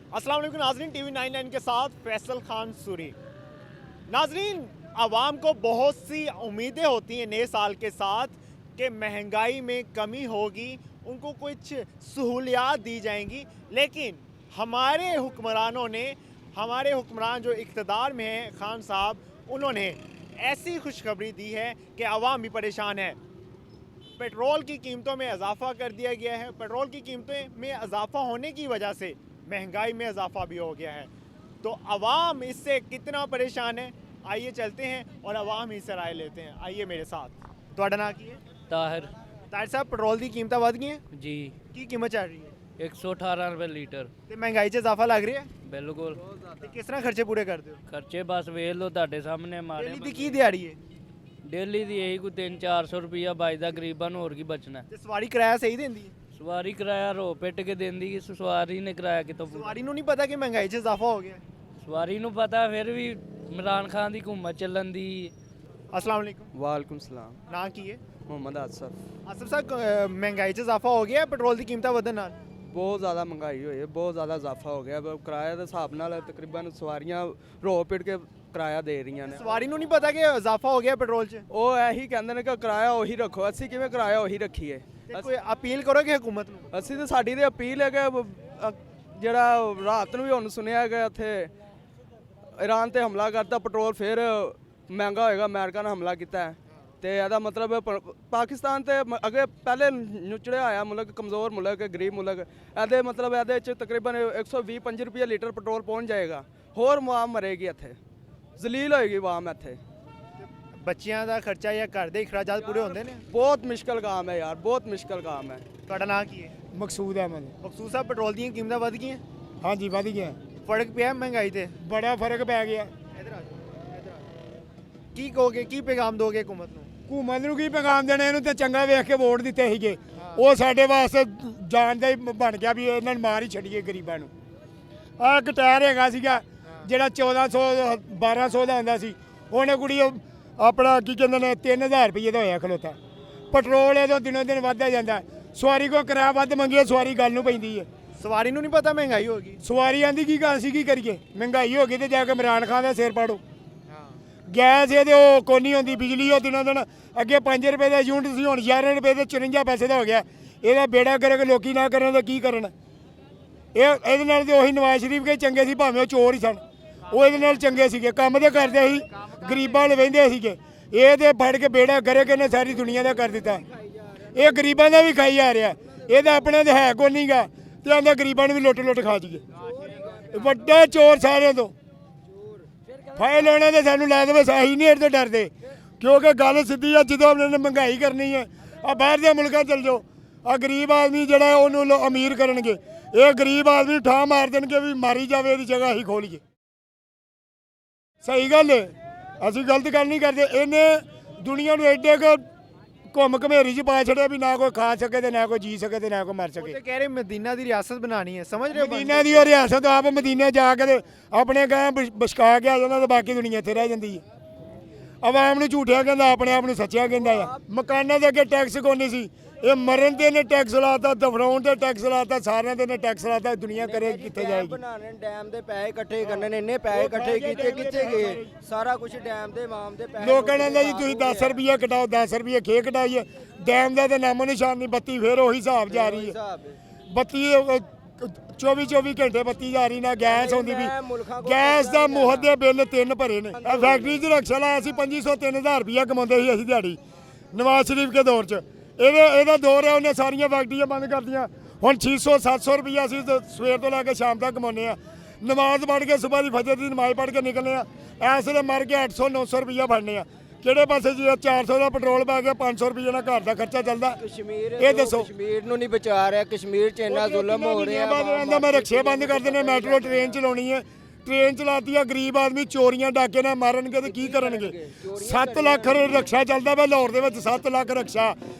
अस्सलाम वालेकुम नाज़रीन, टीवी 99 के साथ फैसल खान सूरी। नाज़रीन, आवाम को बहुत सी उम्मीदें होती हैं नए साल के साथ कि महंगाई में कमी होगी, उनको कुछ सहूलियात दी जाएंगी, लेकिन हमारे हुक्मरान जो इक़्तिदार में हैं खान साहब, उन्होंने ऐसी खुशखबरी दी है कि आवाम भी परेशान है। पेट्रोल की कीमतों में इजाफ़ा कर दिया गया है। पेट्रोल की कीमतों में इजाफ़ा होने की वजह से महंगाई में इजाफ़ा भी हो गया है। तो आवाम इससे कितना परेशान है, आइए चलते हैं और आवाम ही से राय लेते हैं। आइए मेरे साथ। ਤੁਹਾਡਾ ਨਾਂ ਕੀ ਹੈ? ਤਾਹਿਰ ਤਾਹਿਰ ਸਾਹਿਬ, ਪੈਟਰੋਲ ਦੀ ਕੀਮਤਾਂ ਵਧ ਗਈਆਂ, ਜੀ ਕੀ ਕੀਮਤ ਚੱਲ ਰਹੀ ਹੈ 118 ਰੁਪਏ ਲੀਟਰ ਤੇ ਮਹਿੰਗਾਈ 'ਚ ਇਜ਼ਾਫਾ ਲੱਗ ਰਿਹਾ ਹੈ ਬਿਲਕੁਲ। ਤੇ ਕਿਸ ਤਰ੍ਹਾਂ ਖਰਚੇ ਪੂਰੇ ਕਰਦੇ ਹੋ? ਖਰਚੇ ਬਸ ਵੇਖ ਲਓ ਤੁਹਾਡੇ ਸਾਹਮਣੇ ਮਾਰੇ ਡੇਲੀ ਦੀ ਕੀ ਦਿਹਾੜੀ ਹੈ ਡੇਲੀ ਦੀ ਇਹੀ ਕੋਈ 300-400 ਰੁਪਈਆ ਬਚਦਾ ਗਰੀਬਾਂ ਨੂੰ, ਹੋਰ ਕੀ ਬਚਣਾ। ਤੇ ਸਵਾਰੀ ਕਿਰਾਇਆ ਸਹੀ ਦਿੰਦੀ ਹੈ? ਸਵਾਰੀ ਕਿਰਾਇਆ ਰੋ ਪਿੱਟ ਕੇ ਦਿੰਦੀ ਕਿ ਸਵਾਰੀ ਨੇ ਕਿਰਾਇਆ ਕਿਤੋਂ ਸਵਾਰੀ ਨੂੰ ਨਹੀਂ ਪਤਾ ਕਿ ਮਹਿੰਗਾਈ 'ਚ ਇਜ਼ਾਫਾ ਹੋ ਗਿਆ। ਸਵਾਰੀ ਨੂੰ ਪਤਾ, ਫਿਰ ਵੀ ਇਮਰਾਨ ਖਾਨ ਦੀ ਹਕੂਮਤ ਚੱਲਣ ਦੀ। अस्सलाम वालेकुम। वालेकुम सलाम। ਨਾਂ ਕੀ ਹੈ? मोहम्मद आसफ। ਆਸਫ ਸਾਹਿਬ, ਮਹਿੰਗਾਈ 'ਚ ਇਜ਼ਾਫਾ ਹੋ ਗਿਆ ਪੈਟਰੋਲ ਦੀ ਕੀਮਤਾਂ ਵਧਣ ਨਾਲ? ਬਹੁਤ ਜ਼ਿਆਦਾ ਮਹਿੰਗਾਈ ਹੋਈ ਹੈ, ਬਹੁਤ ਜ਼ਿਆਦਾ ਇਜ਼ਾਫਾ ਹੋ ਗਿਆ। ਕਿਰਾਏ ਦੇ ਹਿਸਾਬ ਨਾਲ ਤਕਰੀਬਨ ਸਵਾਰੀਆਂ ਰੋ ਪਿੜ ਕੇ ਕਿਰਾਇਆ ਦੇ ਰਹੀਆਂ ਨੇ। ਸਵਾਰੀ ਨੂੰ ਨਹੀਂ ਪਤਾ ਕਿ ਇਜ਼ਾਫਾ ਹੋ ਗਿਆ ਪੈਟਰੋਲ 'ਚ? ਉਹ ਇਹੀ ਕਹਿੰਦੇ ਨੇ ਕਿ ਕਿਰਾਇਆ ਉਹੀ ਰੱਖੋ। ਅਸੀਂ ਕਿਵੇਂ ਕਿਰਾਇਆ ਉਹੀ ਰੱਖੀਏ? ਤੇ ਕੋਈ ਅਪੀਲ ਕਰੋਗੇ ਹਕੂਮਤ ਨੂੰ? ਅਸੀਂ ਤਾਂ ਸਾਡੀ ਤੇ ਅਪੀਲ ਹੈ ਕਿ ਜਿਹੜਾ ਰਾਤ ਨੂੰ ਵੀ ਹੁਣ ਸੁਣਿਆ ਕਿ ਇੱਥੇ ਈਰਾਨ ਤੇ ਹਮਲਾ ਕਰਤਾ, ਪੈਟਰੋਲ ਫਿਰ ਮਹਿੰਗਾ ਹੋਏਗਾ। ਅਮਰੀਕਾ ਨੇ ਹਮਲਾ ਕੀਤਾ ਹੈ ਤੇ ਇਹਦਾ ਮਤਲਬ ਪਾਕਿਸਤਾਨ ਤੇ ਅੱਗੇ ਪਹਿਲੇ ਨੁਚੜਿਆ ਆਇਆ ਮੁਲਕ, ਕਮਜ਼ੋਰ ਮੁਲਕ, ਗਰੀਬ ਮੁਲਕ, ਇਹਦੇ ਮਤਲਬ ਇਹਦੇ 'ਚ ਤਕਰੀਬਨ 120-25 ਰੁਪਏ ਲੀਟਰ ਪੈਟਰੋਲ ਪਹੁੰਚ ਜਾਏਗਾ। ਹੋਰ ਆਵਾਮ ਮਰੇਗੀ, ਇੱਥੇ ਜ਼ਲੀਲ ਹੋਏਗੀ ਆਵਾਮ। ਇੱਥੇ ਬੱਚਿਆਂ ਦਾ ਖਰਚਾ ਜਾਂ ਘਰ ਦੇ ਅਖਰਾਜਾਤ ਪੂਰੇ ਹੁੰਦੇ ਨੇ? ਬਹੁਤ ਮੁਸ਼ਕਲ ਕੰਮ ਹੈ ਯਾਰ, ਬਹੁਤ ਮੁਸ਼ਕਲ ਕੰਮ ਹੈ। ਤੁਹਾਡਾ ਨਾਂ ਕੀ ਹੈ? ਮਕਸੂਦ ਅਹਿਮਦ। ਮਕਸੂਦ ਸਾਹਿਬ, ਪੈਟਰੋਲ ਦੀਆਂ ਕੀਮਤਾਂ ਵਧ ਗਈਆਂ, ਹਾਂਜੀ ਵਧ ਗਿਆ, ਫਰਕ ਪਿਆ ਮਹਿੰਗਾਈ ਤੇ? ਬੜਾ ਫਰਕ ਪੈ ਗਿਆ। ਕੀ ਕਹੋਗੇ, ਕੀ ਪੈਗਾਮ ਦੋਗੇ ਹਕੂਮਤ ਨੂੰ? ਹਕੂਮਤ ਨੂੰ ਕੀ ਪੈਗਾਮ ਦੇਣਾ, ਇਹਨੂੰ ਤੇ ਚੰਗਾ ਵੇਖ ਕੇ ਵੋਟ ਦਿੱਤੇ ਸੀਗੇ। ਉਹ ਸਾਡੇ ਵਾਸਤੇ ਜਾਣ ਦਾ ਹੀ ਬਣ ਗਿਆ ਵੀ ਇਹਨਾਂ ਨੂੰ ਮਾਰ ਹੀ ਛੱਡੀਏ ਗਰੀਬਾਂ ਨੂੰ। ਆਹ ਇੱਕ ਟਾਇਰ ਹੈਗਾ ਸੀਗਾ ਜਿਹੜਾ 1400-1200 ਦਾ ਹੁੰਦਾ ਸੀ, ਉਹਨੇ ਕੁੜੀ ਆਪਣਾ ਕੀ ਕਹਿੰਦੇ ਨੇ 3000 ਰੁਪਏ ਦਾ ਹੋਇਆ ਖਲੋਤਾ। ਪੈਟਰੋਲ ਇਹਦੋਂ ਦਿਨੋਂ ਦਿਨ ਵੱਧਦਾ ਜਾਂਦਾ। ਸਵਾਰੀ ਕੋ ਕਿਰਾਇਆ ਵੱਧ ਮੰਗੀਏ, ਸਵਾਰੀ ਗੱਲ ਨੂੰ ਪੈਂਦੀ ਹੈ। ਸਵਾਰੀ ਨੂੰ ਨਹੀਂ ਪਤਾ ਮਹਿੰਗਾਈ ਹੋ ਗਈ। ਸਵਾਰੀ ਆਂਦੀ ਕੀ ਗੱਲ ਸੀ, ਕੀ ਕਰੀਏ? ਮਹਿੰਗਾਈ ਹੋ ਗਈ ਤੇ ਜਾ ਕੇ ਇਮਰਾਨ ਖਾਨ ਦਾ ਸਿਰ ਪਾੜੋ। ਗੈਸ ਇਹਦੇ ਉਹ ਕੋਨੀ ਹੁੰਦੀ, ਬਿਜਲੀ ਉਹ ਦਿਨੋਂ ਦਿਨ ਅੱਗੇ 5 ਰੁਪਏ ਦਾ ਯੂਨਿਟ ਸੀ, ਹੁਣ 11 ਰੁਪਏ ਤੇ 54 ਪੈਸੇ ਦਾ ਹੋ ਗਿਆ। ਇਹਦਾ ਬੇੜਾ ਕਰਕੇ ਲੋਕੀ ਨਾ ਕਰਨ ਤਾਂ ਕੀ ਕਰਨ? ਇਹਦੇ ਨਾਲ ਤੇ ਉਹੀ ਨਵਾਜ਼ ਸ਼ਰੀਫ ਕੇ ਚੰਗੇ ਸੀ, ਭਾਵੇਂ ਉਹ ਚੋਰ ਹੀ ਸਨ, ਉਹ ਇਹਦੇ ਨਾਲ ਚੰਗੇ ਸੀਗੇ, ਕੰਮ ਤੇ ਕਰਦੇ ਸੀ, ਗਰੀਬਾਂ ਨੂੰ ਵਹਿੰਦੇ ਸੀਗੇ। ਇਹ ਤੇ ਫੜ ਕੇ ਬੇੜਾ ਕਰਕੇ ਨੇ ਸਾਰੀ ਦੁਨੀਆ ਦਾ ਕਰ ਦਿੱਤਾ। ਇਹ ਗਰੀਬਾਂ ਦਾ ਵੀ ਖਾਈ ਜਾ ਰਿਹਾ, ਇਹਦਾ ਆਪਣੇ ਤੇ ਹੈ ਕੋਈ ਨਹੀਂਗਾ ਤੇ ਆਂਦਾ ਗਰੀਬਾਂ ਨੂੰ ਵੀ ਲੁੱਟ ਖਾ ਜੀਏ। ਵੱਡਾ ਚੋਰ ਸਾਰਿਆਂ ਤੋਂ। ਫਾਇਲ ਹੋਣਾ ਤੇ ਸਾਨੂੰ ਲੈ ਦੇਵੇ, ਸਹੀ ਨਹੀਂ ਇਹਦੇ ਤੋਂ ਡਰਦੇ, ਕਿਉਂਕਿ ਗੱਲ ਸਿੱਧੀ ਆ। ਜਦੋਂ ਉਹਨਾਂ ਨੇ ਮਹਿੰਗਾਈ ਕਰਨੀ ਹੈ, ਆ ਬਾਹਰ ਦੇ ਮੁਲਕਾਂ ਚਲ ਜਾਓ, ਆ ਗਰੀਬ ਆਦਮੀ ਜਿਹੜਾ ਉਹਨੂੰ ਅਮੀਰ ਕਰਨਗੇ, ਇਹ ਗਰੀਬ ਆਦਮੀ ਠਾਹ ਮਾਰ ਦੇਣਗੇ ਵੀ ਮਾਰੀ ਜਾਵੇ, ਇਹਦੀ ਜਗ੍ਹਾ ਹੀ ਖੋਲੀਏ। ਸਹੀ ਗੱਲ ਹੈ, ਅਸੀਂ ਗਲਤ ਗੱਲ ਨਹੀਂ ਕਰਦੇ। ਇਹਨੇ ਦੁਨੀਆ ਨੂੰ ਐਡੇ ਕੁ ਘੁੰਮ ਘਮੇਰੀ 'ਚ ਪਾ ਛੜਿਆ ਵੀ ਨਾ ਕੋਈ ਖਾ ਸਕੇ ਤੇ ਨਾ ਕੋਈ ਜੀ ਸਕੇ ਤੇ ਨਾ ਕੋਈ ਮਰ ਸਕੇ। ਕਹਿ ਰਹੇ ਮਦੀਨਾ ਦੀ ਰਿਆਸਤ ਬਣਾਣੀ ਹੈ, ਸਮਝ ਰਹੇ ਹੋ? ਮਦੀਨਾ ਦੀ ਉਹ ਰਿਆਸਤ ਆਪ ਮਦੀਨੇ ਜਾ ਕੇ ਤੇ ਆਪਣੇ ਗਾਂ ਬਸ਼ਕਾ ਕੇ ਆ ਜਾਂਦਾ ਤੇ ਬਾਕੀ ਦੁਨੀਆ ਇੱਥੇ ਰਹਿ ਜਾਂਦੀ ਹੈ। ਆਵਾਮ ਨੂੰ ਝੂਠਿਆ ਕਹਿੰਦਾ, ਆਪਣੇ ਆਪ ਨੂੰ ਸੱਚਿਆ ਕਹਿੰਦਾ ਆ। ਮਕਾਨਾਂ ਦੇ ਅੱਗੇ ਟੈਕਸ ਕੋਈ ਨਹੀਂ ਸੀ, ਇਹ ਮਰਨ ਤੇ ਨੇ ਟੈਕਸ ਲਾਤਾ, ਦਫਨਾਉਣ ਤੇ ਟੈਕਸ ਲਾਤਾ, ਸਾਰਿਆਂ ਦੇ ਨੇ ਟੈਕਸ ਲਾਤਾ। ਦੁਨੀਆ ਕਰੇ ਕਿੱਥੇ ਜਾਏਗੀ? ਬਣਾਣੇ ਡੈਮ ਦੇ ਪੈਸੇ ਇਕੱਠੇ ਕਰਨੇ ਨੇ, ਇੰਨੇ ਪੈਸੇ ਇਕੱਠੇ ਕੀਤੇ ਕਿੱਥੇ ਗਏ? ਸਾਰਾ ਕੁਝ ਡੈਮ ਦੇ ਇਮਾਮ ਦੇ ਪੈਸੇ। ਲੋਕਾਂ ਨੇ ਜੀ ਤੁਸੀਂ 10 ਰੁਪਏ ਕਟਾਓ, 10 ਰੁਪਏ ਖੇ ਕਟਾਈਏ। ਡੈਮ ਦਾ ਤੇ ਨਾਮੋ ਨਿਸ਼ਾਨ ਨਹੀਂ। ਬੱਤੀ ਫਿਰ ਉਹੀ ਹਿਸਾਬ ਜਾ ਰਹੀ ਹੈ। ਬੱਤੀ 24 ਘੰਟੇ ਬੱਤੀ ਜਾ ਰਹੀ, ਨਾ ਗੈਸ ਆਉਂਦੀ ਵੀ। ਗੈਸ ਦਾ ਮੁਹੱਦ ਦੇ ਬਿੱਲ 3 ਭਰੇ ਨੇ। ਫੈਕਟਰੀ 'ਚ ਰਕਸ਼ਾ ਲਾਇਆ ਸੀ, 2500-3000 ਰੁਪਇਆ ਕਮਾਉਂਦੇ ਸੀ ਅਸੀਂ ਦਿਹਾੜੀ ਨਵਾਜ਼ ਸ਼ਰੀਫ ਦੇ ਦੌਰ 'ਚ। ਇਹਦਾ ਦੌਰ ਹੈ, ਉਹਨੇ ਸਾਰੀਆਂ ਫੈਕਟਰੀਆਂ ਬੰਦ ਕਰਤੀਆਂ। ਹੁਣ 600-700 ਰੁਪਇਆ ਅਸੀਂ ਸਵੇਰ ਤੋਂ ਲੈ ਕੇ ਸ਼ਾਮ ਤੱਕ ਕਮਾਉਂਦੇ ਹਾਂ। ਨਮਾਜ਼ ਪੜ੍ਹ ਕੇ ਸੁਬਾਹ ਦੀ ਫਜਰ ਦੀ ਨਮਾਜ਼ ਪੜ੍ਹ ਕੇ ਨਿਕਲਦੇ ਆ, ਇਸ ਵੇਲੇ ਮਰ ਕੇ 800-900 ਰੁਪਇਆ ਫੜਨੇ ਆ। ਕਿਹੜੇ ਪਾਸੇ ਜੀ 400 ਦਾ ਪੈਟਰੋਲ ਪਾ ਗਿਆ, 500 ਰੁਪਏ ਨਾਲ ਘਰ ਦਾ ਖਰਚਾ ਚੱਲਦਾ? ਇਹ ਦੱਸੋ। ਕਸ਼ਮੀਰ ਨੂੰ ਨਹੀਂ ਬਚਾ ਰਿਹਾ, ਕਸ਼ਮੀਰ 'ਚ ਇੰਨਾ ਜ਼ੁਲਮ ਹੋ ਰਿਹਾ। ਮੈਂ ਰਕਸ਼ੇ ਬੰਦ ਕਰ ਦੇਣੇ, ਮੈਟਰੋ ਟ੍ਰੇਨ ਚਲਾਉਣੀ ਹੈ। ਟ੍ਰੇਨ ਚਲਾਤੀ ਆ, ਗਰੀਬ ਆਦਮੀ ਚੋਰੀਆਂ ਡਾਕੇ ਨਾਲ ਮਾਰਨਗੇ ਤੇ ਕੀ ਕਰਨਗੇ? 7 ਲੱਖ ਰਕਸ਼ਾ ਚੱਲਦਾ ਵਾ ਲਾਹੌਰ ਦੇ ਵਿੱਚ, 7 ਲੱਖ ਰਕਸ਼ਾ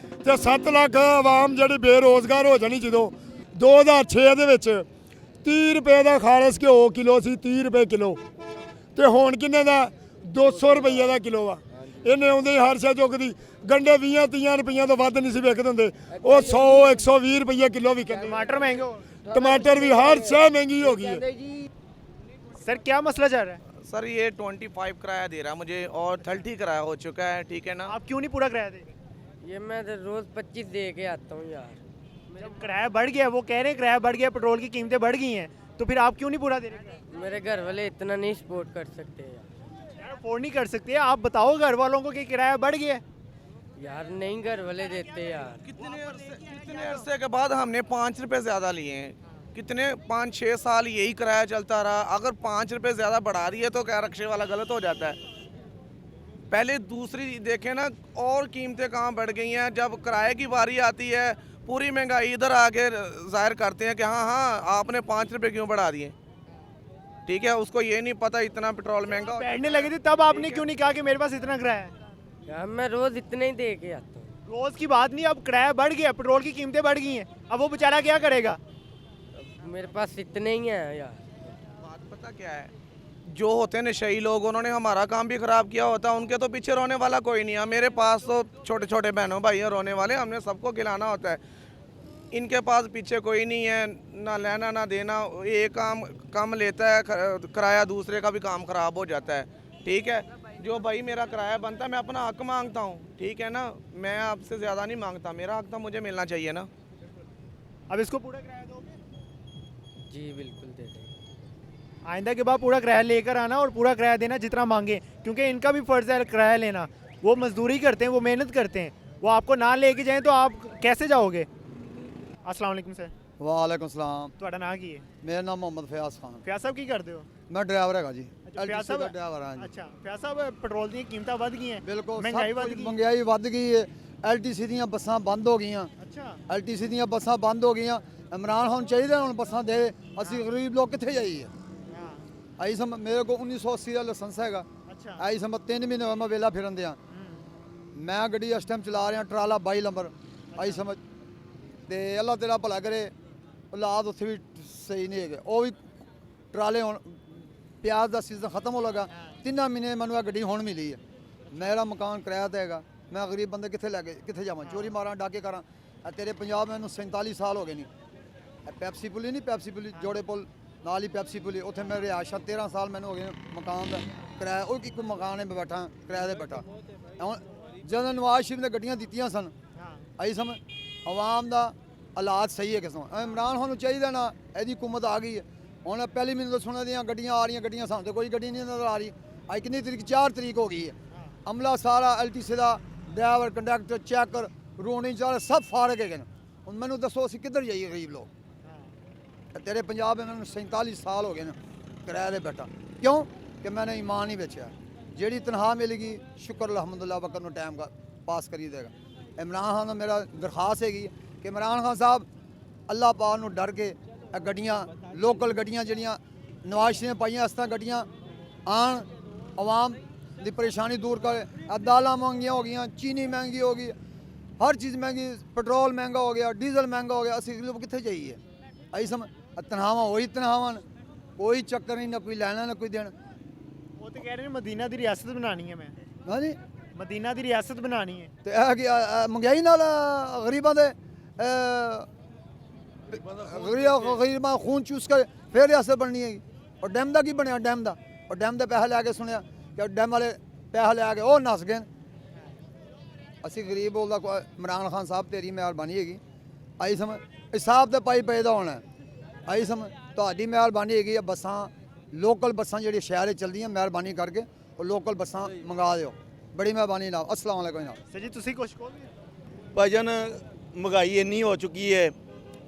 ਤੇ 7 ਲੱਖ ਆਵਾਮ ਜਿਹੜੀ ਬੇਰੋਜ਼ਗਾਰ ਹੋ ਜਾਣੀ। ਜਦੋਂ 2006 ਦੇ ਵਿੱਚ 30 ਰੁਪਏ ਦਾ ਖਾਲਸ ਘਿਓ ਕਿਲੋ ਸੀ, 30 ਰੁਪਏ ਕਿਲੋ, ਤੇ ਹੁਣ ਕਿੰਨੇ ਦਾ? 200 ਰੁਪਏ ਦਾ ਕਿਲੋ ਆ। ਇਹਨੇ ਆਉਂਦੇ ਹਰ ਸ਼ੈ ਚੁੱਕਦੀ। ਗੰਡੇ 20-30 ਰੁਪਈਆਂ ਤੋਂ ਵੱਧ ਨਹੀਂ ਸੀ ਵਿਕਦੇ ਹੁੰਦੇ, ਉਹ 100-120 ਰੁਪਏ ਕਿਲੋ ਵਿਕਦੇ। ਟਮਾਟਰ ਮਹਿੰਗੇ ਹੋ ਟਮਾਟਰ ਵੀ ਹਰ ਸ਼ੈ ਮਹਿੰਗੀ ਹੋ ਗਈ ਹੈ। सर क्या मसला चल रहा है? सर ये 25 किराया दे रहा मुझे और 30 किराया हो चुका है, ठीक है ना। आप क्यों नहीं पूरा किराया दे? ये मैं तो रोज 25 दे के आता हूँ यार। जब किराया बढ़ गया, वो कह रहे हैं किराया बढ़ गया, पेट्रोल की कीमतें बढ़ गई हैं, तो फिर आप क्यों नहीं पूरा दे रहे? मेरे घर वाले इतना नहीं सपोर्ट कर सकते यार। यार अफोर्ड नहीं कर सकते, आप बताओ घर वालों को कि किराया बढ़ गया है। यार नहीं घर वाले देते यार। कितने अरसे के बाद हमने 5 रुपए ज़्यादा लिए हैं, कितने 5-6 साल यही किराया चलता रहा। अगर 5 रुपए ज़्यादा बढ़ा रही है तो क्या रिक्शे वाला गलत हो जाता है? पहले दूसरी देखें ना, और कीमतें कहाँ बढ़ गई हैं। जब किराए की बारी आती है पूरी महंगाई इधर आके जाहिर करते हैं कि हाँ हाँ आपने 5 रुपए क्यों बढ़ा दिए, ठीक है। उसको ये नहीं पता इतना पेट्रोल महंगा हो- बैठने लगे थे तब आपने क्यों नहीं कहा कि मेरे पास इतना किराया है? यार मैं रोज इतने ही दे के आता हूँ। रोज की बात नहीं, अब किराया बढ़ गया, पेट्रोल की कीमतें बढ़ गई हैं, अब वो बेचारा क्या करेगा? अब मेरे पास इतने ही हैं यार। बात पता क्या है, जो होते हैं नशेई लोग, उन्होंने हमारा काम भी ख़राब किया होता, उनके तो पीछे रोने वाला कोई नहीं है। मेरे पास तो छोटे छोटे बहनों भाई हैं रोने वाले, हमने सबको खिलाना होता है। इनके पास पीछे कोई नहीं है, ना लेना ना देना। एक काम कम लेता है किराया, दूसरे का भी काम ख़राब हो जाता है, ठीक है। जो भाई मेरा किराया बनता है मैं अपना हक मांगता हूँ, ठीक है ना। मैं आपसे ज़्यादा नहीं मांगता, मेरा हक तो मुझे मिलना चाहिए ना। अब इसको पूरा किराया दोगे? जी बिल्कुल दे देंगे। आइंदा के बाद पूरा किराया लेकर आना और पूरा किराया देना जितना मांगे, क्योंकि इनका भी फ़र्ज़ है किराया लेना। वो मजदूरी करते हैं, वो मेहनत करते हैं, वो आपको ना लेके जाएं तो आप कैसे जाओगे? अस्सलाम वालेकुम सर, ਵਾਲੇਕੁਮ ਸਲਾਮ। ਤੁਹਾਡਾ ਨਾਂ ਕੀ ਹੈ? ਮੇਰਾ ਨਾਮ ਮੁਹੰਮਦ ਫਿਆਜ਼ ਖਾਨ। ਫਿਆਜ਼ ਸਾਹਿਬ ਕੀ ਕਰਦੇ ਹੋ? ਮੈਂ ਡਰਾਈਵਰ ਹੈਗਾ ਜੀ, ਫਿਆਜ਼ ਐਲਟੀਸੀ ਦਾ ਡਰਾਈਵਰ ਹਾਂ ਜੀ। ਅੱਛਾ ਫਿਆਜ਼ ਸਾਹਿਬ, ਪੈਟਰੋਲ ਦੀਆਂ ਕੀਮਤਾਂ ਵੱਧ ਗਈਆਂ, ਬਿਲਕੁਲ ਮਹਿੰਗਾਈ ਸਭ ਵੱਧ ਕੁਝ ਗਈ। ਮਹਿੰਗਾਈ ਵੱਧ ਗਈ ਹੈ। ਐਲਟੀਸੀ ਦੀਆਂ ਬੱਸਾਂ ਬੰਦ ਹੋ ਗਈਆਂ, ਅੱਛਾ ਐਲਟੀਸੀ ਦੀਆਂ ਬੱਸਾਂ ਬੰਦ ਹੋ ਗਈਆਂ। ਇਮਰਾਨ ਹੁਣ ਚਾਹੀਦਾ ਹੁਣ ਬੱਸਾਂ ਦੇ, ਅਸੀਂ ਗਰੀਬ ਲੋਕ ਕਿੱਥੇ ਜਾਈਏ? ਹਾਂ ਆਈ ਸਮ ਮੇਰੇ ਕੋਲ 1980 ਦਾ ਲਾਇਸੈਂਸ ਹੈਗਾ। ਅੱਛਾ ਆਈ ਸਮ 3 ਮਹੀਨੇ ਹੋਏ ਮੈਂ ਵੇਲਾ ਫਿਰਨ ਦਿਆਂ। ਮੈਂ ਗੱਡੀ ਇਸ ਟਾਈਮ ਚਲਾ ਰਿਹਾ ਟਰਾਲਾ 22 ਨੰਬਰ। ਆਈ ਸਮਝ ਤੇ ਅੱਲਾ ਤੇਰਾ ਭਲਾ ਕਰੇ। ਔਲਾਦ ਉੱਥੇ ਵੀ ਸਹੀ ਨਹੀਂ ਹੈਗੇ, ਉਹ ਵੀ ਟਰਾਲੇ ਹੁਣ ਪਿਆਜ਼ ਦਾ ਸੀਜ਼ਨ ਖਤਮ ਹੋ ਲੱਗਾ। 3 ਮਹੀਨੇ ਮੈਨੂੰ ਇਹ ਗੱਡੀ ਹੁਣ ਮਿਲੀ ਹੈ। ਮੇਰਾ ਮਕਾਨ ਕਿਰਾਇਆ ਤੇ ਹੈਗਾ, ਮੈਂ ਗਰੀਬ ਬੰਦੇ ਕਿੱਥੇ ਲੈ ਕੇ ਕਿੱਥੇ ਜਾਵਾਂ? ਚੋਰੀ ਮਾਰਾਂ, ਡਾਕੇ ਕਰਾਂ? ਇਹ ਤੇਰੇ ਪੰਜਾਬ ਮੈਨੂੰ 47 ਸਾਲ ਹੋ ਗਏ ਨਹੀਂ। ਇਹ ਪੈਪਸੀ ਪੁਲੀ ਨਹੀਂ, ਪੈਪਸੀ ਪੁਲੀ ਜੋੜੇ ਪੁਲ ਨਾਲ ਹੀ ਪੈਪਸੀ ਪੁਲੀ, ਉੱਥੇ ਮੈਂ ਰਿਹਾਇਸ਼ 13 ਸਾਲ ਮੈਨੂੰ ਹੋ ਗਏ ਮਕਾਨ ਦਾ ਕਿਰਾਇਆ। ਉਹ ਇੱਕ ਮਕਾਨ ਹੈ, ਮੈਂ ਬੈਠਾ ਕਿਰਾਏ ਦੇ ਬੈਠਾ। ਹੁਣ ਜਦੋਂ ਨਵਾਜ਼ ਸ਼ਰੀਫ ਨੇ ਗੱਡੀਆਂ ਦਿੱਤੀਆਂ ਸਨ, ਆਈ ਸਮਝ ਆਵਾਮ ਦਾ ਹਾਲਾਤ ਸਹੀ ਹੈ ਕਿਸਮ। ਇਮਰਾਨ ਖਾਨ ਨੂੰ ਚਾਹੀਦਾ ਨਾ, ਇਹਦੀ ਹਕੂਮਤ ਆ ਗਈ ਹੈ ਹੁਣ। ਪਹਿਲੀ ਮੈਨੂੰ ਤਾਂ ਸੁਣਨ ਦੀਆਂ ਗੱਡੀਆਂ ਆ ਰਹੀਆਂ, ਗੱਡੀਆਂ ਸਾਨੂੰ ਤਾਂ ਕੋਈ ਗੱਡੀ ਨਹੀਂ ਨਜ਼ਰ ਆ ਰਹੀ। ਅੱਜ ਕਿੰਨੀ ਤਰੀਕ? 4 ਤਰੀਕ ਹੋ ਗਈ ਹੈ। ਅਮਲਾ ਸਾਰਾ ਐਲਟੀਸੀ ਦਾ ਡਰਾਈਵਰ, ਕੰਡਕਟਰ, ਚੈਕਰ, ਰੋਣੀ ਚਾਰੇ ਸਭ ਫਾਰਗ ਹੈਗੇ ਨੇ। ਹੁਣ ਮੈਨੂੰ ਦੱਸੋ ਅਸੀਂ ਕਿੱਧਰ ਜਾਈਏ ਗਰੀਬ ਲੋਕ? ਤੇਰੇ ਪੰਜਾਬ ਵਿੱਚ ਮੈਨੂੰ 47 ਸਾਲ ਹੋ ਗਏ ਨੇ ਕਿਰਾਏ ਦੇ ਬੈਠਾ। ਕਿਉਂ? ਕਿ ਮੈंने ਈਮਾਨ ਨਹੀਂ ਵੇਚਿਆ। ਜਿਹੜੀ ਤਨਖਾਹ ਮਿਲੇਗੀ ਸ਼ੁਕਰ ਅਲਹਮਦੁਲਿਲਾ ਵਕਤ ਨੂੰ ਟਾਈਮ ਪਾਸ ਕਰੀ ਦੇਗਾ। ਇਮਰਾਨ ਖਾਨ ਨੂੰ ਮੇਰਾ ਦਰਖਾਸਤ ਹੈਗੀ ਕਿ ਇਮਰਾਨ ਖਾਨ ਸਾਹਿਬ ਅੱਲਾਹ ਪਾਕ ਨੂੰ ਡਰ ਕੇ ਇਹ ਗੱਡੀਆਂ, ਲੋਕਲ ਗੱਡੀਆਂ ਜਿਹੜੀਆਂ ਨਵਾਜ਼ ਸ਼ਰੀਫ ਨੇ ਪਾਈਆਂ, ਇਸ ਤਰ੍ਹਾਂ ਗੱਡੀਆਂ ਆਉਣ, ਆਵਾਮ ਦੀ ਪਰੇਸ਼ਾਨੀ ਦੂਰ ਕਰੇ। ਦਾਲਾਂ ਮਹਿੰਗੀਆਂ ਹੋ ਗਈਆਂ, ਚੀਨੀ ਮਹਿੰਗੀ ਹੋ ਗਈ, ਹਰ ਚੀਜ਼ ਮਹਿੰਗੀ, ਪੈਟਰੋਲ ਮਹਿੰਗਾ ਹੋ ਗਿਆ, ਡੀਜ਼ਲ ਮਹਿੰਗਾ ਹੋ ਗਿਆ। ਅਸੀਂ ਲੋਕ ਕਿੱਥੇ ਜਾਈਏ? ਅਸੀਂ ਸਮ ਤਨਖਾਹਾਂ ਉਹੀ ਤਨਖਾਹਾਂ, ਕੋਈ ਚੱਕਰ ਨਹੀਂ, ਨਾ ਕੋਈ ਲੈਣਾ ਨਾ ਕੋਈ ਦੇਣਾ। ਉਹ ਤੇ ਕਹਿ ਰਹੇ ਨੇ ਮਦੀਨਾ ਦੀ ਰਿਆਸਤ ਬਣਾਣੀ ਹੈ। ਮੈਂ ਹਾਂਜੀ ਮਦੀਨਾ ਦੀ ਰਿਆਸਤ ਬਣਾਣੀ ਹੈ। ਤੇ ਇਹ ਕੀ ਮਹਿੰਗਾਈ ਨਾਲ ਗਰੀਬਾਂ ਦੇ ਗਰੀਬਾਂ ਖੂਨ ਚੂਸ ਕੇ ਫਿਰ ਰਿਆਸਤ ਬਣਨੀ ਹੈਗੀ। ਔਰ ਡੈਮ ਦਾ ਕੀ ਬਣਿਆ? ਡੈਮ ਦਾ, ਔਰ ਡੈਮ ਦੇ ਪੈਸੇ ਲੈ ਕੇ ਸੁਣਿਆ ਕਿ ਡੈਮ ਵਾਲੇ ਪੈਸੇ ਲੈ ਕੇ ਉਹ ਨੱਸ ਗਏ। ਅਸੀਂ ਗਰੀਬ ਬੋਲਦਾ ਇਮਰਾਨ ਖਾਨ ਸਾਹਿਬ ਤੇਰੀ ਮਿਹਰਬਾਨੀ ਹੈਗੀ। ਆਈ ਸਮਝ ਹਿਸਾਬ ਤੇ ਪਾਈ ਪਏ ਦਾ ਹੋਣਾ। ਆਈ ਸਮਝ ਤੁਹਾਡੀ ਮਿਹਰਬਾਨੀ ਹੈਗੀ ਆ। ਬੱਸਾਂ ਲੋਕਲ ਬੱਸਾਂ ਜਿਹੜੀਆਂ ਸ਼ਹਿਰ 'ਚ ਚੱਲਦੀਆਂ, ਮਿਹਰਬਾਨੀ ਕਰਕੇ ਉਹ ਲੋਕਲ ਬੱਸਾਂ ਮੰਗਾ ਦਿਓ, ਬੜੀ ਮਿਹਰਬਾਨੀ ਨਾਲ। अस्सलाम वालेकुम जनाब। ਸਰ ਜੀ ਤੁਸੀਂ ਕੁਝ ਕਹੋਗੇ? ਭਾਈਜਾਨ ਮਹਿੰਗਾਈ ਇੰਨੀ ਹੋ ਚੁੱਕੀ ਹੈ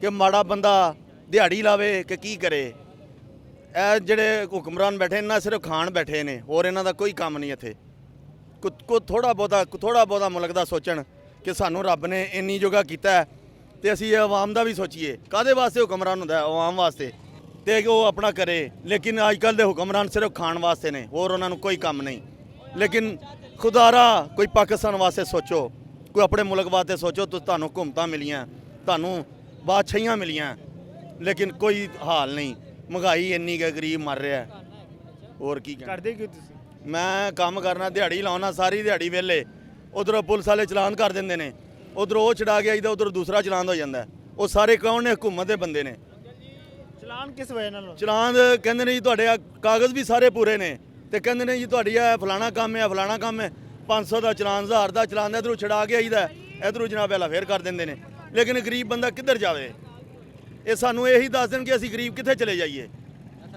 ਕਿ ਮਾੜਾ ਬੰਦਾ ਦਿਹਾੜੀ ਲਾਵੇ ਕਿ ਕੀ ਕਰੇ। ਇਹ ਜਿਹੜੇ ਹੁਕਮਰਾਨ ਬੈਠੇ ਨਾ ਸਿਰਫ ਖਾਣ ਬੈਠੇ ਨੇ, ਹੋਰ ਇਹਨਾਂ ਦਾ ਕੋਈ ਕੰਮ ਨਹੀਂ ਇੱਥੇ। ਕੋ ਥੋੜਾ ਬਹੁਤਾ ਮੁਲਕ ਦਾ ਸੋਚਣ ਕਿ ਸਾਨੂੰ ਰੱਬ ਨੇ ਇੰਨੀ ਜਗ੍ਹਾ ਕੀਤਾ ਹੈ ਤੇ ਅਸੀਂ ਇਹ ਆਵਾਮ ਦਾ ਵੀ ਸੋਚੀਏ। ਕਾਹਦੇ ਵਾਸਤੇ ਹੁਕਮਰਾਨ ਹੁੰਦਾ ਹੈ? ਆਵਾਮ ਵਾਸਤੇ, ਤੇ ਉਹ ਆਪਣਾ ਕਰੇ। ਲੇਕਿਨ ਅੱਜ ਕੱਲ੍ਹ ਦੇ ਹੁਕਮਰਾਨ ਸਿਰਫ ਖਾਣ ਵਾਸਤੇ ਨੇ, ਹੋਰ ਉਹਨਾਂ ਨੂੰ ਕੋਈ ਕੰਮ ਨਹੀਂ। ਲੇਕਿਨ ਖੁਦਾਰਾ ਕੋਈ ਪਾਕਿਸਤਾਨ ਵਾਸਤੇ ਸੋਚੋ, ਕੋਈ ਆਪਣੇ ਮੁਲਕ ਵਾਸਤੇ ਸੋਚੋ। ਤੁਹਾਨੂੰ ਹਕੂਮਤਾਂ ਮਿਲੀਆਂ, ਤੁਹਾਨੂੰ ਬਾਦਸ਼ਾਹੀਆਂ ਮਿਲੀਆਂ, ਲੇਕਿਨ ਕੋਈ ਹਾਲ ਨਹੀਂ। ਮਹਿੰਗਾਈ ਇੰਨੀ ਕਿ ਗਰੀਬ ਮਰ ਰਿਹਾ, ਹੋਰ ਕੀ ਕਹਿਣਾ। ਕਰਦੇ ਕਿਉਂ ਤੁਸੀਂ? ਮੈਂ ਕੰਮ ਕਰਨਾ, ਦਿਹਾੜੀ ਲਾਉਣਾ, ਸਾਰੀ ਦਿਹਾੜੀ ਵਿਹਲੇ। ਉਧਰੋਂ ਪੁਲਿਸ ਵਾਲੇ ਚਲਾਨ ਕਰ ਦਿੰਦੇ ਨੇ, ਉਧਰੋਂ ਉਹ ਛਡਾ ਕੇ ਆਈਦਾ, ਉਧਰੋਂ ਦੂਸਰਾ ਚਲਾਨ ਹੋ ਜਾਂਦਾ। ਉਹ ਸਾਰੇ ਕੌਣ ਨੇ? ਹਕੂਮਤ ਦੇ ਬੰਦੇ ਨੇ। ਚਲਾਨ ਕਿਸ ਵਜ੍ਹਾ ਨਾਲ ਹੁੰਦੇ? ਚਲਾਨ ਕਹਿੰਦੇ ਨੇ ਜੀ ਤੁਹਾਡੇ ਆ ਕਾਗਜ਼ ਵੀ ਸਾਰੇ ਪੂਰੇ ਨੇ ਤੇ ਕਹਿੰਦੇ ਨੇ ਜੀ ਤੁਹਾਡੀ ਇਹ ਫਲਾਣਾ ਕੰਮ ਹੈ ਫਲਾਣਾ ਕੰਮ ਹੈ 500 ਦਾ ਚਲਾਨ 1000 ਦਾ ਚਲਾਨ ਇਧਰੋਂ ਛਡਾ ਕੇ ਆਈਦਾ ਇਧਰੋਂ ਜਨਾਬ ਪਹਿਲਾਂ ਫੇਰ ਕਰ ਦਿੰਦੇ ਨੇ ਲੇਕਿਨ ਗਰੀਬ ਬੰਦਾ ਕਿੱਧਰ ਜਾਵੇ ਇਹ ਸਾਨੂੰ ਇਹੀ ਦੱਸ ਦੇਣ ਕਿ ਅਸੀਂ ਗਰੀਬ ਕਿੱਥੇ ਚਲੇ ਜਾਈਏ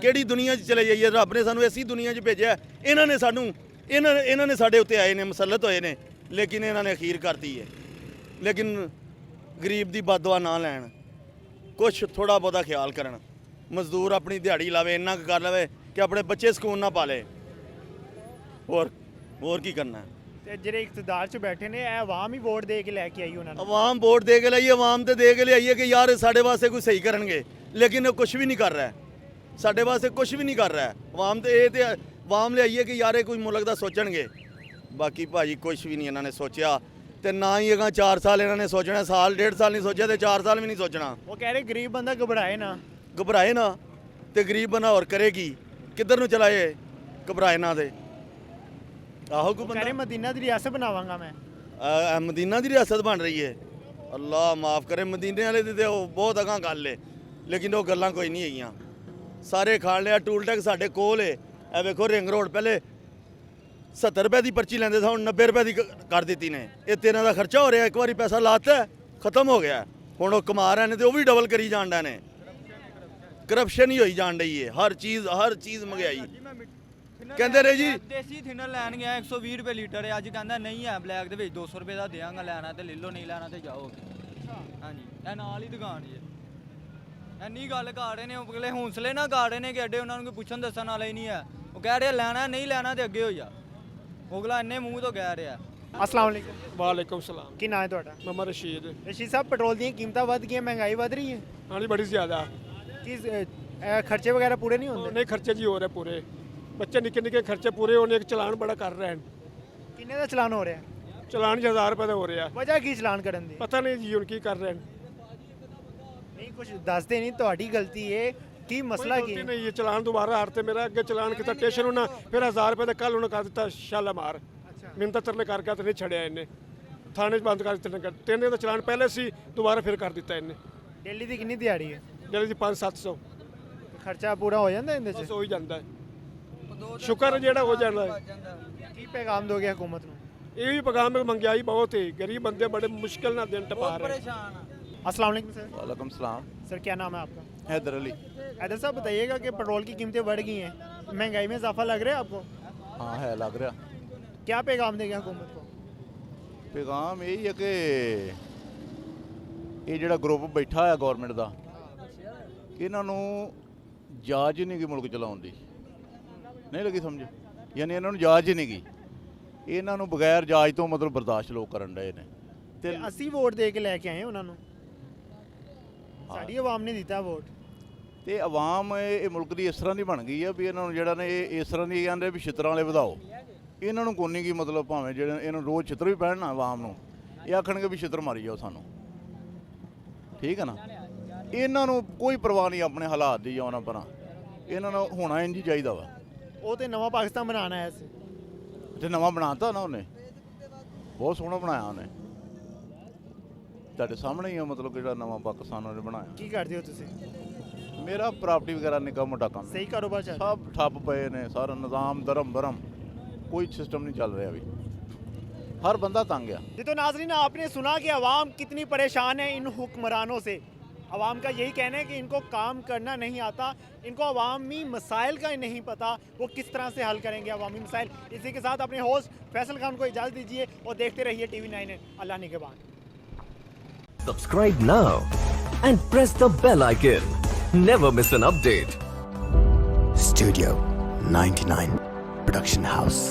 ਕਿਹੜੀ ਦੁਨੀਆ 'ਚ ਚਲੇ ਜਾਈਏ ਰੱਬ ਨੇ ਸਾਨੂੰ ਐਸੀ ਦੁਨੀਆ 'ਚ ਭੇਜਿਆ ਇਹਨਾਂ ਨੇ ਸਾਨੂੰ ਇਹਨਾਂ ਨੇ ਸਾਡੇ ਉੱਤੇ ਆਏ ਨੇ ਮੁਸੱਲਤ ਹੋਏ ਨੇ ਲੇਕਿਨ ਇਹਨਾਂ ਨੇ ਅਖੀਰ ਕਰਤੀ ਹੈ ਲੇਕਿਨ ਗਰੀਬ ਦੀ ਬਦਦੁਆ ਨਾ ਲੈਣ ਕੁਛ ਥੋੜਾ ਬਹੁਤਾ ਖਿਆਲ ਕਰਨ ਮਜ਼ਦੂਰ ਆਪਣੀ ਦਿਹਾੜੀ ਲਾਵੇ ਇੰਨਾ ਕੁ ਕਰ ਲਵੇ ਕਿ ਆਪਣੇ ਬੱਚੇ ਸਕੂਨ ਨਾ ਪਾਲੇ ਹੋਰ ਕੀ ਕਰਨਾ ਤੇ ਜਿਹੜੇ ਇਕਤਦਾਰ 'ਚ ਬੈਠੇ ਨੇ ਇਹ ਆਵਾਮ ਹੀ ਵੋਟ ਦੇ ਕੇ ਲੈ ਕੇ ਆਈ ਉਹਨਾਂ ਨੂੰ ਆਵਾਮ ਵੋਟ ਦੇ ਕੇ ਲਈ ਆਵਾਮ ਤੇ ਦੇ ਕੇ ਲਿਆਈਏ ਕਿ ਯਾਰ ਸਾਡੇ ਵਾਸਤੇ ਕੋਈ ਸਹੀ ਕਰਨਗੇ ਲੇਕਿਨ ਉਹ ਕੁਝ ਵੀ ਨਹੀਂ ਕਰ ਰਿਹਾ ਸਾਡੇ ਵਾਸਤੇ ਕੁਝ ਵੀ ਨਹੀਂ ਕਰ ਰਿਹਾ ਆਵਾਮ ਤੇ ਇਹ ਤੇ ਆਵਾਮ ਲਿਆਈਏ ਕਿ ਯਾਰ ਇਹ ਕੋਈ ਮੁਲਕ ਦਾ ਸੋਚਣਗੇ ਬਾਕੀ ਭਾਜੀ ਕੁਝ ਵੀ ਨਹੀਂ ਇਹਨਾਂ ਨੇ ਸੋਚਿਆ ਤੇ ਨਾ ਹੀ ਅਗਾਂ 4 ਸਾਲ ਇਹਨਾਂ ਨੇ ਸੋਚਣਾ ਸਾਲ 1.5 ਸਾਲ ਨਹੀਂ ਸੋਚਿਆ ਤੇ 4 ਸਾਲ ਵੀ ਨਹੀਂ ਸੋਚਣਾ ਉਹ ਕਹਿ ਰਹੇ ਗਰੀਬ ਬੰਦਾ ਘਬਰਾਏ ਨਾ ਤੇ ਗਰੀਬ ਬੰਦਾ ਹੋਰ ਕਰੇਗੀ ਕਿੱਧਰ ਨੂੰ ਚਲਾਏ ਘਬਰਾਏ ਨਾ ਤੇ ਆਹੋ ਕੋ ਕਹਿ ਰਹੇ ਮਦੀਨਾ ਦੀ ਰਿਆਸਤ ਬਣਾਵਾਂਗਾ ਮੈਂ ਮਦੀਨਾ ਦੀ ਰਿਆਸਤ ਬਣ ਰਹੀ ਹੈ ਅੱਲਾ ਮਾਫ ਕਰੇ ਮਦੀਨੇ ਵਾਲੇ ਦੀ ਤੇ ਉਹ ਬਹੁਤ ਅਗਾਂ ਗੱਲ ਏ ਲੇਕਿਨ ਉਹ ਗੱਲਾਂ ਕੋਈ ਨਹੀਂ ਹੈਗੀਆਂ ਸਾਰੇ ਖਾਣ ਲਿਆ ਟੂਲ ਟੈਕਸ ਸਾਡੇ ਕੋਲ ਏ ਇਹ ਵੇਖੋ ਰਿੰਗ ਰੋਡ ਪਹਿਲੇ 70 ਰੁਪਏ ਦੀ ਪਰਚੀ ਲੈਂਦੇ ਸੀ ਹੁਣ 90 ਰੁਪਏ ਦੀ ਕਰ ਦਿੱਤੀ ਨੇ ਇਹ ਤੇ ਇਹਨਾਂ ਦਾ ਖਰਚਾ ਹੋ ਰਿਹਾ ਇੱਕ ਵਾਰੀ ਪੈਸਾ ਲਾਤਾ ਖਤਮ ਹੋ ਗਿਆ ਹੁਣ ਉਹ ਕਮਾ ਰਹੇ ਨੇ ਤੇ ਉਹ ਵੀ ਡਬਲ ਕਰੀ ਜਾਣ ਡੇ ਨੇ ਕਰਪਸ਼ਨ ਹੀ ਹੋਈ ਜਾਣ ਡਈ ਏ ਹਰ ਚੀਜ਼ ਮਹਿੰਗਾਈ ਕਹਿੰਦੇ ਨੇ ਜੀ ਦੇਸੀ ਥਿਨਰ ਲੈਣ ਗਿਆ 120 ਰੁਪਏ ਲੀਟਰ ਹੈ ਅੱਜ ਕਹਿੰਦਾ ਨਹੀਂ ਹੈ ਬਲੈਕ ਦੇ ਵਿੱਚ 200 ਰੁਪਏ ਦਾ ਦੇਵਾਂਗਾ ਲੈਣਾ ਤੇ ਲੈ ਲਓ ਨਹੀਂ ਲੈਣਾ ਤੇ ਜਾਓ ਹਾਂਜੀ ਇਹ ਨਾਲ ਹੀ ਦੁਕਾਨ ਜੀ ਇੰਨੀ ਗੱਲ ਕਰ ਰਹੇ ਨੇ ਉਹ ਅਗਲੇ ਹੌਂਸਲੇ ਨਾਲ ਕਰ ਰਹੇ ਨੇ ਕਿ ਅੱਡੇ ਉਹਨਾਂ ਨੂੰ ਕੋਈ ਪੁੱਛਣ ਦੱਸਣ ਵਾਲਾ ਹੀ ਨਹੀਂ ਹੈ ਉਹ ਕਹਿ ਰਿਹਾ ਲੈਣਾ ਨਹੀਂ ਲੈਣਾ ਤੇ ਅੱਗੇ ਹੋ ਜਾ ਅਗਲਾ ਇੰਨੇ ਮੂੰਹ ਤੋਂ ਕਹਿ ਰਿਹਾ ਅਸਲਾਮ ਵਾਲੇਕੁਮ ਵਾਲੇਕੁਮ ਸਲਾਮ ਕੀ ਨਾਂ ਹੈ ਤੁਹਾਡਾ ਮਮਾ ਰਸ਼ੀਦ ਰਸ਼ੀਦ ਸਾਹਿਬ ਪੈਟਰੋਲ ਦੀਆਂ ਕੀਮਤਾਂ ਵੱਧ ਗਈਆਂ ਮਹਿੰਗਾਈ ਵੱਧ ਰਹੀ ਹੈ ਹਾਂਜੀ ਬੜੀ ਜ਼ਿਆਦਾ ਕੀ ਖਰਚੇ ਵਗੈਰਾ ਪੂਰੇ ਨਹੀਂ ਹੁੰਦੇ ਨਹੀਂ ਖਰਚੇ ਜੀ ਹੋ ਰਹੇ ਪੂਰੇ ਬੱਚੇ ਨਿੱਕੇ ਨਿੱਕੇ ਖਰਚੇ ਪੂਰੇ ਹੋਣੇ ਇੱਕ ਚਲਾਨ ਬੜਾ ਕਰ ਰਹੇ ਹਨ ਕਿੰਨੇ ਦਾ ਚਲਾਨ ਹੋ ਰਿਹਾ ਚਲਾਨ 1000 ਰੁਪਏ ਦਾ ਹੋ ਰਿਹਾ ਵਜ੍ਹਾ ਕੀ ਚਲਾਨ ਕਰਨ ਦੀ ਪਤਾ ਨਹੀਂ ਜੀ ਹੁਣ ਕੀ ਕਰ ਰਹੇ ਹਨ ਨਹੀਂ ਕੁਝ ਦੱਸਦੇ ਨਹੀਂ ਤੁਹਾਡੀ ਗਲਤੀ ਹੈ ਕੀ ਮਸਲਾ ਕੀ ਹੈ ਨਹੀਂ ਇਹ ਚਲਾਨ ਦੁਬਾਰਾ ਹਾਰ ਤੇ ਮੇਰਾ ਅੱਗੇ ਚਲਾਨ ਕੀਤਾ ਸਟੇਸ਼ਨ ਉਹਨਾਂ ਫਿਰ 1000 ਰੁਪਏ ਦਾ ਕੱਲ ਉਹਨੇ ਕਰ ਦਿੱਤਾ ਸ਼ਾਲਾ ਮਾਰ ਮੈਨੂੰ ਤਾਂ ਤਰਲੇ ਕਰਕੇ ਤੇ ਨਹੀਂ ਛੜਿਆ ਇਹਨੇ ਥਾਣੇ 'ਚ ਬੰਦ ਕਰ ਦਿੱਤੇ ਤਿੰਨ ਦਾ ਚਲਾਨ ਪਹਿਲੇ ਸੀ ਦੁਬਾਰਾ ਫਿਰ ਕਰ ਦਿੱਤਾ ਇਹਨੇ ਦਿੱਲੀ ਦੀ ਕਿੰਨੀ ਦਿਹਾੜੀ ਹੈ ਜਿਹੜੇ ਜੀ 5-700 ਖਰਚਾ ਪੂਰਾ ਹੋ ਜਾਂਦਾ ਇਹਦੇ 'ਚ ਬਸ ਹੋ ਹੀ ਜਾਂਦਾ ਹੈ ਸ਼ੁਕਰ ਜਿਹੜਾ ਹੋ ਜਾਂਦਾ ਹੈ ਕੀ ਪੈਗਾਮ ਦੋਗੇ ਹਕੂਮਤ ਨੂੰ ਇਹ ਵੀ ਪੈਗਾਮ ਮਹਿੰਗਾਈ ਬਹੁਤ ਹੈ गरीब बंदे बड़े मुश्किल ना दिन टपा रहे हैं अस्सलाम वालेकुम सर वालेकुम सलाम सर क्या नाम है आपका हैदर अली हैदर साहब बताइएगा कि पेट्रोल की कीमतें बढ़ गई हैं महंगाई में इजाफा लग रहा है आपको हाँ है लग रहा क्या पैगाम देंगे हुकूमत को पैगाम यही है कि ਇਹ ਜਿਹੜਾ ਗਰੁੱਪ ਬੈਠਾ ਹੈ ਗਵਰਨਮੈਂਟ ਦਾ ਇਹਨਾਂ ਨੂੰ ਜਾਚ ਹੀ ਨਹੀਂ ਗੀ ਮੁਲਕ ਚਲਾਉਣ ਦੀ ਨਹੀਂ ਲੱਗੀ ਸਮਝ ਯਾਨੀ ਇਹਨਾਂ ਨੂੰ ਜਾਚ ਹੀ ਨਹੀਂ ਗੀ ਇਹਨਾਂ ਨੂੰ ਬਗੈਰ ਜਾਚ ਤੋਂ ਮਤਲਬ ਬਰਦਾਸ਼ਤ ਲੋਕ ਕਰਨ ਡਏ ਨੇ ਤੇ ਅਸੀਂ ਵੋਟ ਦੇ ਕੇ ਲੈ ਕੇ ਆਏ ਉਹਨਾਂ ਨੂੰ ਸਾਡੀ ਆਵਾਮ ਨੇ ਦਿੱਤਾ ਵੋਟ ਤੇ ਆਵਾਮ ਇਹ ਮੁਲਕ ਦੀ ਇਸ ਤਰ੍ਹਾਂ ਦੀ ਬਣ ਗਈ ਆ ਵੀ ਇਹਨਾਂ ਨੂੰ ਜਿਹੜਾ ਨੇ ਇਹ ਇਸ ਤਰ੍ਹਾਂ ਦੀ ਕਹਿੰਦੇ ਵੀ ਛਿੱਤਰਾਂ ਵਾਲੇ ਵਧਾਓ ਇਹਨਾਂ ਨੂੰ ਕੋਈ ਨਹੀਂ ਕੀ ਮਤਲਬ ਭਾਵੇਂ ਜਿਹੜੇ ਇਹਨਾਂ ਨੂੰ ਰੋਜ਼ ਛਿੱਤਰ ਵੀ ਪੈਣ ਨਾ ਆਵਾਮ ਨੂੰ ਇਹ ਆਖਣਗੇ ਵੀ ਛਿੱਤਰ ਮਾਰੀ ਜਾਓ ਸਾਨੂੰ ਠੀਕ ਹੈ ਨਾ ਇਹਨਾਂ ਨੂੰ ਕੋਈ ਪਰਵਾਹ ਨਹੀਂ ਆਪਣੇ ਹਾਲਾਤ ਦੀ ਜਾਂ ਉਹਨਾਂ ਪਰਾਂ ਇਹਨਾਂ ਨੂੰ ਹੋਣਾ ਇੰਝ ਹੀ ਚਾਹੀਦਾ ਵਾ ਉਹ ਤੇ ਨਵਾਂ ਪਾਕਿਸਤਾਨ ਬਣਾਉਣਾ ਹੈ ਸੀ ਤੇ ਨਵਾਂ ਬਣਾਤਾ ਨਾ ਉਹਨੇ ਬਹੁਤ ਸੋਹਣਾ ਬਣਾਇਆ ਉਹਨੇ ਤੁਹਾਡੇ ਸਾਹਮਣੇ ਹੀ ਆ ਮਤਲਬ ਜਿਹੜਾ ਨਵਾਂ ਪਾਕਿਸਤਾਨ ਉਹਨੇ ਬਣਾਇਆ ਕੀ ਕਰਦੇ ਹੋ ਤੁਸੀਂ ਮੇਰਾ ਪ੍ਰਾਪਰਟੀ ਵਗੈਰਾ ਨਿੱਕਾ ਮੋਟਾ ਕੰਮ ਸਹੀ ਕਾਰੋਬਾਰ ਚੱਲ ਸਭ ਠੱਪ ਪਏ ਨੇ ਸਾਰਾ ਨਿਜ਼ਾਮ ਧਰਮ ਬਰਮ कोई सिस्टम नहीं चल रहा अभी हर बंदा तंग है जी तो नाजरीन आपने सुना कि आवाम कितनी परेशान है इन हुक्मरानों से आवाम का यही कहना है कि इनको काम करना नहीं आता इनको अवामी मसाइल का नहीं पता वो किस तरह से हल करेंगे अवामी मसाइल इसी के साथ अपने होस्ट फैसल खान को इजाज़त दीजिए और देखते रहिए TV9 Allah निगहबान Subscribe now and press the bell icon. Never miss an update. Studio 99 Production House.